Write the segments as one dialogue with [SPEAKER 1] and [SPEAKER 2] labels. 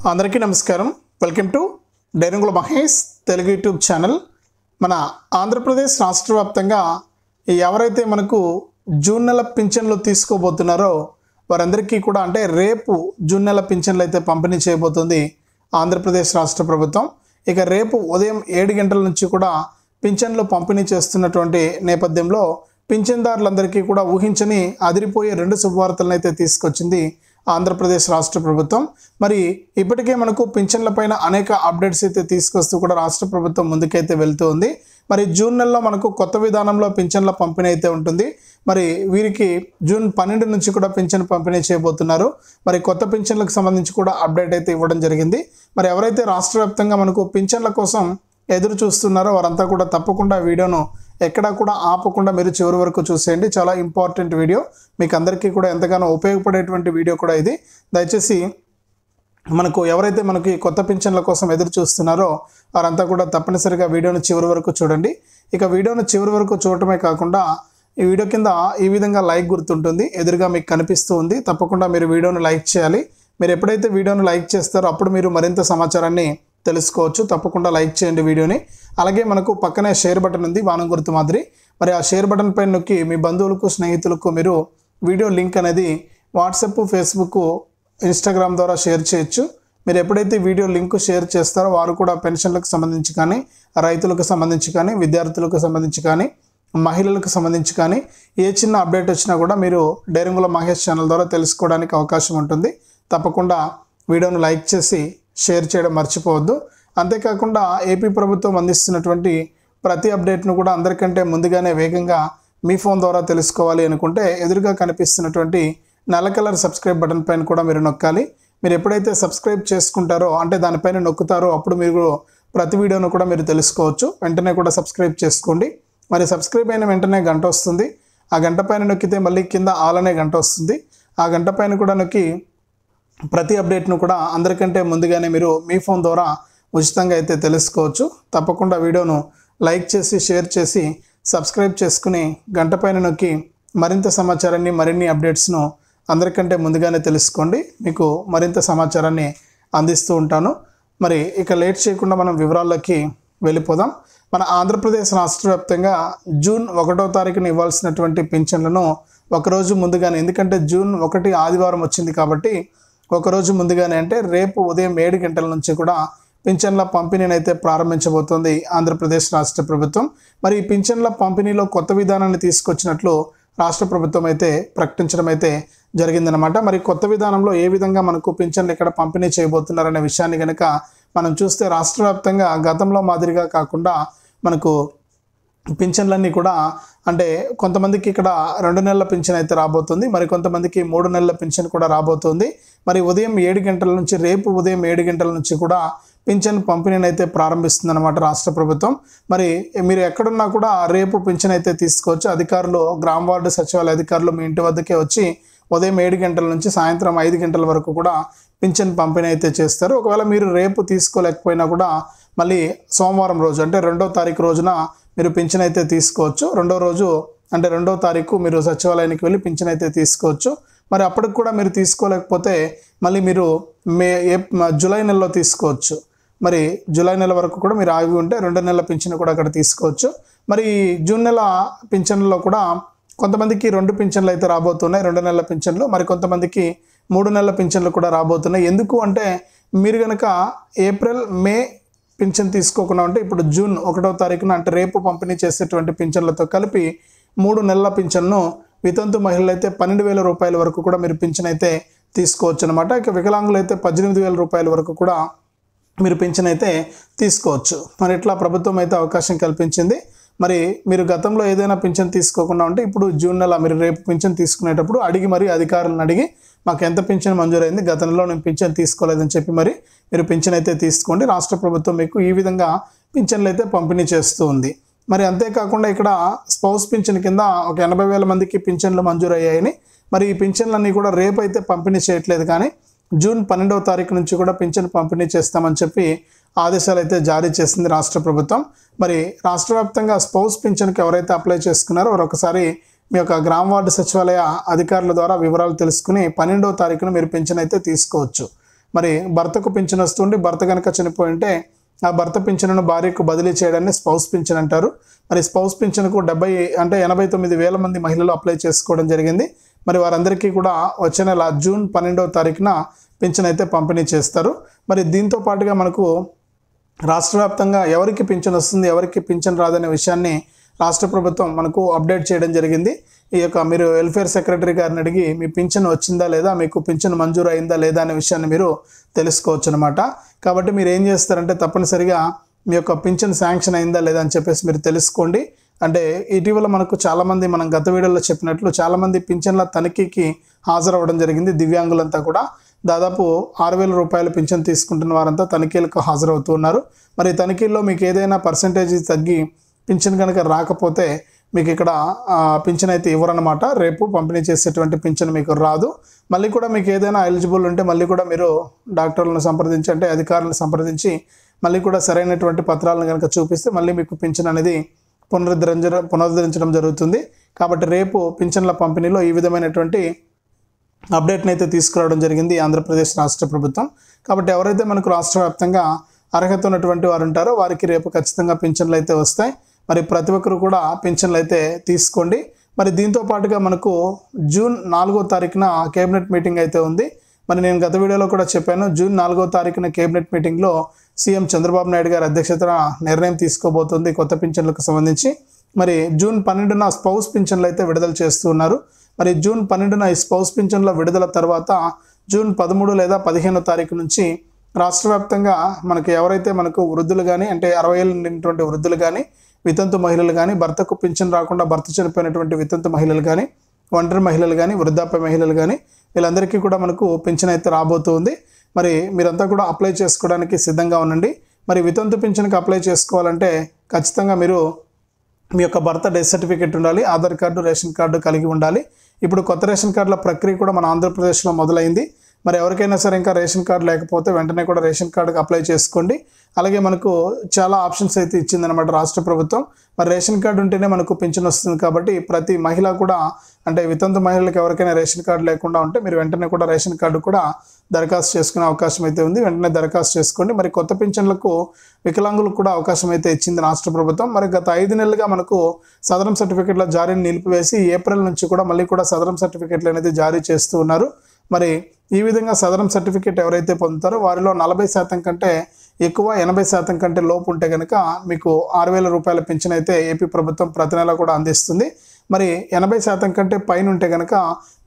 [SPEAKER 1] అందరికీ నమస్కారం. Welcome to Dairangula Mahesh Telugu YouTube channel. మన ఆంధ్రప్రదేశ్ రాష్ట్ర వ్యాప్తంగా ఎవరైతే మనకు జూన్ నెల పింఛన్లు తీసుకోబోతున్నారో వారందరికీ కూడా అంటే రేపు జూన్ నెల పింఛన్లు అయితే పంపిణీ చేయబోతుంది ఆంధ్రప్రదేశ్ రాష్ట్ర ప్రభుత్వం. ఇక రేపు ఉదయం 7 గంటల నుంచి కూడా పింఛన్లు పంపిణీ చేస్తున్నటువంటి నేపథ్యంలో పింఛన్దారులందరికీ కూడా ఊహించని అదిరిపోయే 2 శుభవార్తలను అయితే తీసుకొచ్చింది ఆంధ్రప్రదేశ్ రాష్ట్ర ప్రభుత్వం. మరి ఇప్పటికే మనకు పింఛన్లపైన అనేక అప్డేట్స్ అయితే తీసుకొస్తూ కూడా రాష్ట్ర ప్రభుత్వం ముందుకైతే వెళ్తూ ఉంది. మరి జూన్ నెలలో మనకు కొత్త విధానంలో పింఛన్ల పంపిణీ అయితే ఉంటుంది. మరి వీరికి జూన్ 12 నుంచి కూడా పింఛన్ పంపిణీ చేయబోతున్నారు. మరి కొత్త పింఛన్లకు సంబంధించి కూడా అప్డేట్ అయితే ఇవ్వడం జరిగింది. మరి ఎవరైతే రాష్ట్ర వ్యాప్తంగా మనకు పింఛన్ల కోసం ఎదురు చూస్తున్నారో వారంతా కూడా తప్పకుండా వీడియోను ఎక్కడా కూడా ఆపకుండా మీరు చివరి వరకు చూసేయండి. చాలా ఇంపార్టెంట్ వీడియో, మీకు అందరికీ కూడా ఎంతగానో ఉపయోగపడేటువంటి వీడియో కూడా ఇది. దయచేసి ఎవరైతే మనకి కొత్త పింఛన్ల కోసం ఎదురు చూస్తున్నారో వారంతా కూడా తప్పనిసరిగా వీడియోను చివరి వరకు చూడండి. ఇక వీడియోను చివరి వరకు చూడటమే కాకుండా ఈ వీడియో కింద ఈ విధంగా లైక్ గుర్తుంటుంది, ఎదురుగా మీకు కనిపిస్తూ ఉంది. తప్పకుండా మీరు వీడియోను లైక్ చేయాలి. మీరు ఎప్పుడైతే వీడియోను లైక్ చేస్తారో అప్పుడు మీరు మరింత సమాచారాన్ని తెలుసుకోవచ్చు. తప్పకుండా లైక్ చేయండి వీడియోని. అలాగే మనకు పక్కనే షేర్ బటన్ ఉంది, బాణం గుర్తు మాదిరి. మరి ఆ షేర్ బటన్ పైన నొక్కి మీ బంధువులకు స్నేహితులకు మీరు వీడియో లింక్ అనేది వాట్సాప్, ఫేస్బుక్, ఇన్స్టాగ్రామ్ ద్వారా షేర్ చేయొచ్చు. మీరు ఎప్పుడైతే వీడియో లింక్ షేర్ చేస్తారో వారు కూడా పెన్షన్లకు సంబంధించి కానీ, రైతులకు సంబంధించి కానీ, విద్యార్థులకు సంబంధించి కానీ, మహిళలకు సంబంధించి కానీ ఏ చిన్న అప్డేట్ వచ్చినా కూడా మీరు డైరంగుల మహేష్ ఛానల్ ద్వారా తెలుసుకోవడానికి అవకాశం ఉంటుంది. తప్పకుండా వీడియోను లైక్ చేసి షేర్ చేయడం మర్చిపోవద్దు. అంతేకాకుండా ఏపీ ప్రభుత్వం అందిస్తున్నటువంటి ప్రతి అప్డేట్ను కూడా అందరికంటే ముందుగానే వేగంగా మీ ఫోన్ ద్వారా తెలుసుకోవాలి అనుకుంటే ఎదురుగా కనిపిస్తున్నటువంటి నల్ల కలర్ సబ్స్క్రైబ్ బటన్ పైన కూడా మీరు నొక్కాలి. మీరు ఎప్పుడైతే సబ్స్క్రైబ్ చేసుకుంటారో అంటే దానిపైన నొక్కుతారో అప్పుడు మీరు ప్రతి వీడియోను కూడా మీరు తెలుసుకోవచ్చు. వెంటనే కూడా సబ్స్క్రైబ్ చేసుకోండి. మరి సబ్స్క్రైబ్ అయిన వెంటనే గంట వస్తుంది. ఆ గంట పైన నొక్కితే మళ్ళీ కింద ఆల్ అనే గంట వస్తుంది. ఆ గంట పైన కూడా నొక్కి ప్రతి అప్డేట్ను కూడా అందరికంటే ముందుగానే మీరు మీ ఫోన్ ద్వారా ఉచితంగా అయితే తెలుసుకోవచ్చు. తప్పకుండా వీడియోను లైక్ చేసి షేర్ చేసి సబ్స్క్రైబ్ చేసుకుని గంట పైన నొక్కి మరింత సమాచారాన్ని, మరిన్ని అప్డేట్స్ను అందరికంటే ముందుగానే తెలుసుకోండి. మీకు మరింత సమాచారాన్ని అందిస్తూ ఉంటాను. మరి ఇక లేట్ చేయకుండా మనం వివరాల్లోకి వెళ్ళిపోదాం. మన ఆంధ్రప్రదేశ్ రాష్ట్ర వ్యాప్తంగా జూన్ 1వ తారీఖున ఇవ్వాల్సినటువంటి పింఛన్లను ఒకరోజు ముందుగానే, ఎందుకంటే జూన్ 1 ఆదివారం వచ్చింది కాబట్టి ఒకరోజు ముందుగానే అంటే రేపు ఉదయం 7 గంటల నుంచి కూడా పింఛన్ల పంపిణీని అయితే ప్రారంభించబోతోంది ఆంధ్రప్రదేశ్ రాష్ట్ర ప్రభుత్వం. మరి ఈ పింఛన్ల పంపిణీలో కొత్త విధానాన్ని తీసుకొచ్చినట్లు రాష్ట్ర ప్రభుత్వం అయితే ప్రకటించడం అయితే జరిగిందనమాట. మరి కొత్త విధానంలో ఏ విధంగా మనకు పింఛన్లు ఇక్కడ పంపిణీ చేయబోతున్నారనే విషయాన్ని కనుక మనం చూస్తే రాష్ట్ర వ్యాప్తంగా గతంలో మాదిరిగా కాకుండా మనకు పింఛన్లన్నీ కూడా అంటే కొంతమందికి ఇక్కడ 2 నెలల పింఛన్ అయితే రాబోతుంది, మరి కొంతమందికి 3 నెలల పింఛన్ కూడా రాబోతుంది. మరి ఉదయం 7 గంటల నుంచి రేపు ఉదయం 7 గంటల నుంచి కూడా పింఛన్ పంపిణీని అయితే ప్రారంభిస్తుంది అనమాట రాష్ట్ర ప్రభుత్వం. మరి మీరు ఎక్కడున్నా కూడా రేపు పింఛన్ అయితే తీసుకోవచ్చు. అధికారులు, గ్రామ వార్డు సచివాలయ అధికారులు మీ ఇంటి వద్దకే వచ్చి ఉదయం 7 గంటల నుంచి సాయంత్రం 5 గంటల వరకు కూడా పింఛన్ పంపిణీ అయితే చేస్తారు. ఒకవేళ మీరు రేపు తీసుకోలేకపోయినా కూడా మళ్ళీ సోమవారం రోజు అంటే 2వ తారీఖు రోజున మీరు పింఛన్ అయితే తీసుకోవచ్చు. 2వ రోజు అంటే 2వ తారీఖు మీరు సచివాలయానికి వెళ్ళి పింఛన్ అయితే తీసుకోవచ్చు. మరి అప్పటికి కూడా మీరు తీసుకోలేకపోతే మళ్ళీ మీరు జూలై నెలలో తీసుకోవచ్చు. మరి జూలై నెల వరకు కూడా మీరు ఆగి ఉంటే 2 నెలల పింఛన్ కూడా అక్కడ తీసుకోవచ్చు. మరి జూన్ నెల పింఛన్లో కూడా కొంతమందికి 2 పింఛన్లు అయితే రాబోతున్నాయి, 2 నెలల పింఛన్లు. మరి కొంతమందికి 3 నెలల పింఛన్లు కూడా రాబోతున్నాయి. ఎందుకు అంటే మీరు కనుక ఏప్రిల్, మే పింఛన్ తీసుకోకుండా ఉంటే ఇప్పుడు జూన్ 1వ తారీఖున అంటే రేపు పంపిణీ చేసేటువంటి పింఛన్లతో కలిపి 3 నెలల పింఛన్ను వితంతు మహిళలు అయితే 12,000 రూపాయల వరకు కూడా మీరు పింఛన్ అయితే తీసుకోవచ్చు అనమాట. ఇక వికలాంగులు అయితే 18,000 రూపాయల వరకు కూడా మీరు పింఛన్ అయితే తీసుకోవచ్చు. మరి ఇట్లా ప్రభుత్వం అయితే అవకాశం కల్పించింది. మరి మీరు గతంలో ఏదైనా పింఛన్ తీసుకోకుండా ఉంటే ఇప్పుడు జూన్ నెల మీరు రేపు పింఛన్ తీసుకునేటప్పుడు మరి అధికారులను అడిగి మాకు ఎంత పింఛన్ మంజూరైంది, గతంలో నేను పింఛన్ తీసుకోలేదని చెప్పి మరి మీరు పింఛన్ అయితే తీసుకోండి. రాష్ట్ర ప్రభుత్వం మీకు ఈ విధంగా పింఛన్లు అయితే పంపిణీ చేస్తూ ఉంది. మరి అంతేకాకుండా ఇక్కడ స్పౌస్ పింఛన్ కింద ఒక 80,000 మందికి పింఛన్లు మంజూరయ్యాయని, మరి ఈ పింఛన్లన్నీ కూడా రేపు అయితే పంపిణీ చేయట్లేదు కానీ జూన్ 12వ తారీఖు నుంచి కూడా పింఛన్ పంపిణీ చేస్తామని చెప్పి ఆదేశాలు అయితే జారీ చేసింది రాష్ట్ర ప్రభుత్వం. మరి రాష్ట్ర వ్యాప్తంగా స్పౌస్ పింఛన్కి ఎవరైతే అప్లై చేసుకున్నారో వారు ఒకసారి మీ యొక్క గ్రామ వార్డు సచివాలయ అధికారుల ద్వారా వివరాలు తెలుసుకుని 12వ తారీఖున మీరు పింఛన్ అయితే తీసుకోవచ్చు. మరి భర్తకు పింఛన్ వస్తుండి భర్త కనుక చనిపోయి ఉంటే ఆ భర్త పింఛన్ను భార్యకు బదిలీ చేయడాన్ని స్పౌస్ పింఛన్ అంటారు. మరి స్పౌస్ పింఛన్కు 89,000 మంది మహిళలు అప్లై చేసుకోవడం జరిగింది. మరి వారందరికీ కూడా వచ్చే నెల జూన్ 12వ తారీఖున పింఛన్ అయితే పంపిణీ చేస్తారు. మరి దీంతో పాటుగా మనకు రాష్ట్ర వ్యాప్తంగా ఎవరికి పింఛన్ వస్తుంది, ఎవరికి పింఛన్ రాదనే విషయాన్ని రాష్ట్ర ప్రభుత్వం మనకు అప్డేట్ చేయడం జరిగింది. ఈ యొక్క మీరు వెల్ఫేర్ సెక్రటరీ గారిని అడిగి మీ పింఛన్ వచ్చిందా లేదా, మీకు పింఛన్ మంజూరు అయిందా లేదా అనే విషయాన్ని మీరు తెలుసుకోవచ్చు అనమాట. కాబట్టి మీరు ఏం చేస్తారంటే తప్పనిసరిగా మీ యొక్క పింఛన్ శాంక్షన్ అయిందా లేదా అని చెప్పేసి మీరు తెలుసుకోండి. అంటే ఇటీవల మనకు చాలామంది మనం గత వీడియోలో చెప్పినట్లు చాలామంది పింఛన్ల తనిఖీకి హాజరవ్వడం జరిగింది. దివ్యాంగులంతా కూడా దాదాపు 6,000 రూపాయలు పింఛన్ తీసుకుంటున్న వారంతా తనిఖీలకు హాజరవుతూ ఉన్నారు. మరి తనిఖీల్లో మీకు ఏదైనా పర్సంటేజ్ తగ్గి పింఛన్ కనుక రాకపోతే మీకు ఇక్కడ పింఛన్ అయితే ఇవ్వరన్నమాట. రేపు పంపిణీ చేసేటువంటి పింఛన్ మీకు రాదు. మళ్ళీ కూడా మీకు ఏదైనా ఎలిజిబుల్ ఉంటే మళ్ళీ కూడా మీరు డాక్టర్లను సంప్రదించి అంటే అధికారులను సంప్రదించి మళ్ళీ కూడా సరైనటువంటి పత్రాలను కనుక చూపిస్తే మళ్ళీ మీకు పింఛన్ అనేది పునరుద్ధరించడం జరుగుతుంది. కాబట్టి రేపు పింఛన్ల పంపిణీలో ఈ విధమైనటువంటి అప్డేట్ని అయితే తీసుకురావడం జరిగింది ఆంధ్రప్రదేశ్ రాష్ట్ర ప్రభుత్వం. కాబట్టి ఎవరైతే మనకు రాష్ట్ర వ్యాప్తంగా అర్హత ఉన్నటువంటి వారు ఉంటారో వారికి రేపు ఖచ్చితంగా పింఛన్లు అయితే వస్తాయి. మరి ప్రతి ఒక్కరు కూడా పింఛన్లు అయితే తీసుకోండి. మరి దీంతో పాటుగా మనకు జూన్ 4వ తారీఖున కేబినెట్ మీటింగ్ అయితే ఉంది. మరి నేను గత వీడియోలో కూడా చెప్పాను, జూన్ 4వ తారీఖున కేబినెట్ మీటింగ్లో సీఎం చంద్రబాబు నాయుడు గారి అధ్యక్షతన నిర్ణయం తీసుకోబోతుంది కొత్త పింఛన్లకు సంబంధించి. మరి జూన్ 12న స్పౌస్ పింఛన్లు అయితే విడుదల చేస్తూ ఉన్నారు. మరి జూన్ 12న ఈ స్పౌస్ పింఛన్ల విడుదల తర్వాత జూన్ 13 లేదా 15వ తారీఖు నుంచి రాష్ట్ర వ్యాప్తంగా మనకు ఎవరైతే మనకు వృద్ధులు కానీ అంటే 60 ఏళ్ళు నిండినటువంటి వృద్ధులు కానీ, వితంతు మహిళలు కానీ, భర్తకు పింఛన్ రాకుండా భర్త చనిపోయినటువంటి వితంతు మహిళలు కానీ, ఒంటరి మహిళలు కానీ, వృద్ధాప్య మహిళలు కానీ వీళ్ళందరికీ కూడా మనకు పింఛన్ అయితే రాబోతుంది. మరి మీరంతా కూడా అప్లై చేసుకోవడానికి సిద్ధంగా ఉండండి. మరి వితంతు పింఛన్కి అప్లై చేసుకోవాలంటే ఖచ్చితంగా మీరు మీ యొక్క భర్త డెత్ సర్టిఫికేట్ ఉండాలి, ఆధార్ కార్డు, రేషన్ కార్డు కలిగి ఉండాలి. ఇప్పుడు కొత్త రేషన్ కార్డుల ప్రక్రియ కూడా మన ఆంధ్రప్రదేశ్లో మొదలైంది. మరి ఎవరికైనా సరే ఇంకా రేషన్ కార్డు లేకపోతే వెంటనే కూడా రేషన్ కార్డుకి అప్లై చేసుకోండి. అలాగే మనకు చాలా ఆప్షన్స్ అయితే ఇచ్చిందనమాట రాష్ట్ర ప్రభుత్వం. మరి రేషన్ కార్డు ఉంటేనే మనకు పింఛన్ వస్తుంది. కాబట్టి ప్రతి మహిళ కూడా అంటే వితంతు మహిళలకు ఎవరికైనా రేషన్ కార్డు లేకుండా ఉంటే మీరు వెంటనే కూడా రేషన్ కార్డు కూడా దరఖాస్తు చేసుకునే అవకాశం అయితే ఉంది. వెంటనే దరఖాస్తు చేసుకోండి. మరి కొత్త పింఛన్లకు వికలాంగులకు కూడా అవకాశం అయితే ఇచ్చింది రాష్ట్ర ప్రభుత్వం. మరి గత 5 నెలలుగా మనకు సదరం సర్టిఫికేట్ల జారీని నిలిపివేసి ఏప్రిల్ నుంచి కూడా మళ్ళీ కూడా సదరం సర్టిఫికేట్లు అనేది జారీ చేస్తూ ఉన్నారు. మరి ఈ విధంగా సదరం సర్టిఫికేట్ ఎవరైతే పొందుతారో వారిలో 40% కంటే ఎక్కువ, 80% కంటే లోపు ఉంటే కనుక మీకు 6,000 రూపాయల పింఛన్ అయితే ఏపీ ప్రభుత్వం ప్రతి నెల కూడా అందిస్తుంది. మరి 80% కంటే పైన ఉంటే కనుక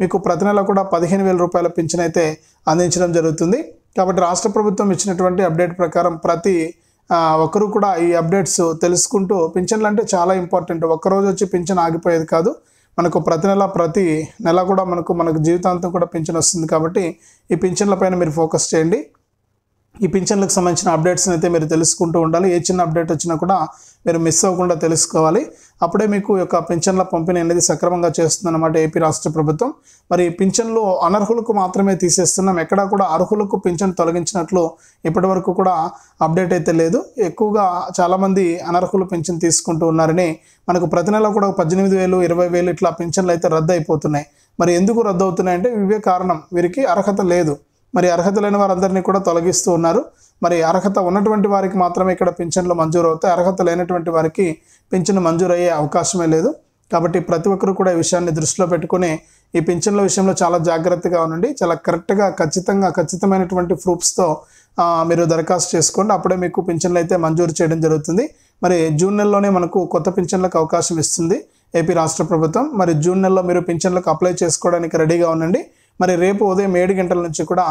[SPEAKER 1] మీకు ప్రతి నెల కూడా 15,000 రూపాయల పింఛన్ అయితే అందించడం జరుగుతుంది. కాబట్టి రాష్ట్ర ప్రభుత్వం ఇచ్చినటువంటి అప్డేట్ ప్రకారం ప్రతి ఒక్కరు కూడా ఈ అప్డేట్స్ తెలుసుకుంటూ పింఛన్లు అంటే చాలా ఇంపార్టెంట్. ఒక్కరోజు వచ్చి పింఛన్ ఆగిపోయేది కాదు. మనకు ప్రతి నెల కూడా మనకు జీవితాంతం కూడా పింఛన్ వస్తుంది. కాబట్టి ఈ పింఛన్ల పైన మీరు ఫోకస్ చేయండి. ఈ పింఛన్లకు సంబంధించిన అప్డేట్స్ని అయితే మీరు తెలుసుకుంటూ ఉండాలి. ఏ చిన్న అప్డేట్ వచ్చినా కూడా మీరు మిస్ అవ్వకుండా తెలుసుకోవాలి. అప్పుడే మీకు యొక్క పింఛన్ల పంపిణీ అనేది సక్రమంగా చేస్తుందన్నమాట ఏపీ రాష్ట్ర ప్రభుత్వం. మరి పింఛన్లు అనర్హులకు మాత్రమే తీసేస్తున్నాం, ఎక్కడా కూడా అర్హులకు పింఛన్ తొలగించినట్లు ఇప్పటి వరకు కూడా అప్డేట్ అయితే లేదు. ఎక్కువగా చాలామంది అనర్హులు పింఛన్ తీసుకుంటూ ఉన్నారని మనకు ప్రతి నెల కూడా 18,000, 20,000 ఇట్లా పింఛన్లు అయితే రద్దు అయిపోతున్నాయి. మరి ఎందుకు రద్దు అవుతున్నాయంటే ఇవే కారణం, వీరికి అర్హత లేదు. మరి అర్హత లేని వారందరినీ కూడా తొలగిస్తూ ఉన్నారు. మరి అర్హత ఉన్నటువంటి వారికి మాత్రమే ఇక్కడ పింఛన్లు మంజూరు అవుతాయి. అర్హత లేనటువంటి వారికి పింఛన్ మంజూరు అయ్యే అవకాశమే లేదు. కాబట్టి ప్రతి ఒక్కరు కూడా ఈ విషయాన్ని దృష్టిలో పెట్టుకుని ఈ పింఛన్ల విషయంలో చాలా జాగ్రత్తగా ఉండండి. చాలా కరెక్ట్గా ఖచ్చితమైనటువంటి ప్రూఫ్స్తో మీరు దరఖాస్తు చేసుకోండి. అప్పుడే మీకు పింఛన్లు అయితే మంజూరు చేయడం జరుగుతుంది. మరి జూన్ నెలలోనే మనకు కొత్త పింఛన్లకు అవకాశం ఇస్తుంది ఏపీ రాష్ట్ర ప్రభుత్వం. మరి జూన్ నెలలో మీరు పింఛన్లకు అప్లై చేసుకోవడానికి రెడీగా ఉండండి. మరి రేపు ఉదయం 7 గంటల నుంచి కూడా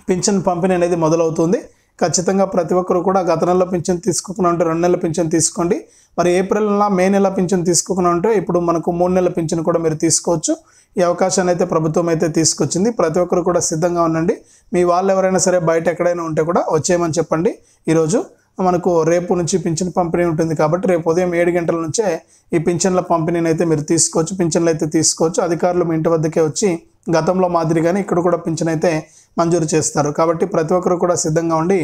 [SPEAKER 1] పింఛన్ పంపిణీ అనేది మొదలవుతుంది. ఖచ్చితంగా ప్రతి ఒక్కరు కూడా గత నెలలో పింఛన్ తీసుకోకుండా ఉంటే 2 నెలల పింఛన్ తీసుకోండి. మరి ఏప్రిల్ నెల, మే నెల పింఛన్ తీసుకోకుండా ఉంటే ఇప్పుడు మనకు 3 నెలల పింఛన్ కూడా మీరు తీసుకోవచ్చు. ఈ అవకాశాన్ని అయితే ప్రభుత్వం అయితే తీసుకొచ్చింది. ప్రతి ఒక్కరు కూడా సిద్ధంగా ఉండండి. మీ వాళ్ళు ఎవరైనా సరే బయట ఎక్కడైనా ఉంటే కూడా వచ్చేయమని చెప్పండి. ఈరోజు మనకు రేపు నుంచి పింఛన్ పంపిణీ ఉంటుంది కాబట్టి రేపు ఉదయం 7 గంటల నుంచే ఈ పింఛన్ల పంపిణీని అయితే మీరు తీసుకోవచ్చు, పింఛన్లు అయితే తీసుకోవచ్చు. అధికారులు మీ ఇంటి వద్దకే వచ్చి గతంలో మాదిరిగానే ఇక్కడ కూడా పింఛన్ అయితే మంజూరు చేస్తారు. కాబట్టి ప్రతి ఒక్కరు కూడా సిద్ధంగా ఉండి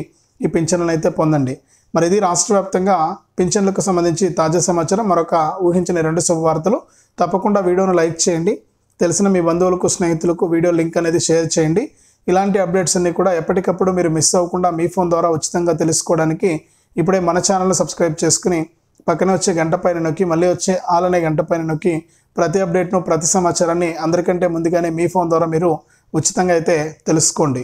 [SPEAKER 1] ఈ పింఛన్లను అయితే పొందండి. మరి ఇది రాష్ట్ర వ్యాప్తంగా పింఛన్లకు సంబంధించి తాజా సమాచారం. మరొక ఊహించిన 2 శుభవార్తలు. తప్పకుండా వీడియోను లైక్ చేయండి. తెలిసిన మీ బంధువులకు, స్నేహితులకు వీడియో లింక్ అనేది షేర్ చేయండి. ఇలాంటి అప్డేట్స్ అన్నీ కూడా ఎప్పటికప్పుడు మీరు మిస్ అవ్వకుండా మీ ఫోన్ ద్వారా ఉచితంగా తెలుసుకోవడానికి ఇప్పుడే మన ఛానల్ని సబ్స్క్రైబ్ చేసుకుని పక్కనే వచ్చే గంట పైన నొక్కి మళ్ళీ వచ్చే ఆల్ అనే గంట పైన నొక్కి ప్రతి అప్డేట్ను ప్రతి సమాచారాన్ని అందరికంటే ముందుగానే మీ ఫోన్ ద్వారా మీరు ఉచితంగా అయితే తెలుసుకోండి.